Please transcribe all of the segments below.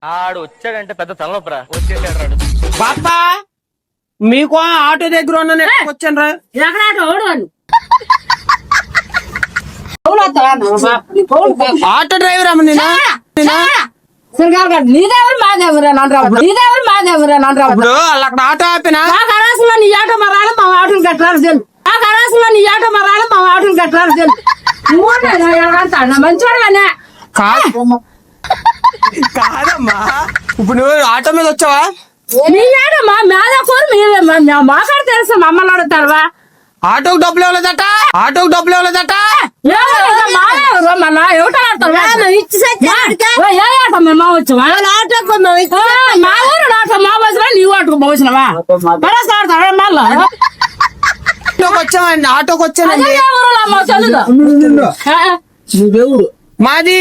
ఆడు వచ్చాడంటే పెద్ద తలనొప్పరా. వచ్చేసాడు రాడు. బాపా మీకు ఆటో దగ్గర ఉన్న వచ్చాను రా. ఆటో డ్రైవర్ అమ్మ నేను నీదేవరు మాదేవరా నీదేవరు మాదేవరా ఇప్పుడు వాళ్ళు అక్కడ ఆటో ఆపినా కరాసులో నీ ఆటో మరాలి మా ఆటోలు కట్టారు తెలుసు కరాసులో నీ ఆటో మరాలి మా ఆటోలు కట్టారు తెలుసు మంచోడగానే కాదమ్మా. ఇప్పుడు నువ్వు ఆటో మీద వచ్చావా? నీ ఆటో మా మేదకూరు మీదే మాకాడ తెలుసు మమ్మల్ని అడుగుతారువా. ఆటోకి డబ్బులు ఇవ్వలేదట. ఆటోకి డబ్బులు ఇవ్వలేదట. మళ్ళా ఎవటాడతారు మా వచ్చావా మా ఊరు ఆటో మా బస్సులో నీ ఆటోకు పోసినవా పడేస్తాడతావా మళ్ళా వచ్చామండి. ఆటోకి వచ్చానండి. నువ్వెవరు మాది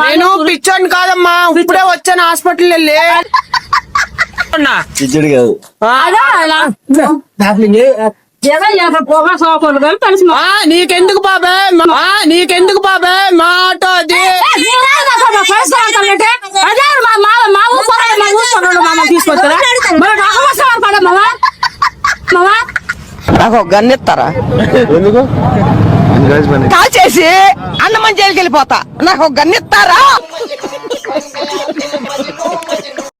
నేను పిచ్చోని కాదమ్మా. ఇప్పుడే వచ్చాను హాస్పిటల్ వెళ్ళి. నీకెందుకు బాబాయ్ నీకెందుకు బాబాయ్ మా ఆటో అది నాకు ఒక గన్ ఇస్తారా? ఎందుకు కాల్ చేసి అన్నమని జైలుకి వెళ్ళిపోతా. నాకు ఒక గన్ ఇస్తారా?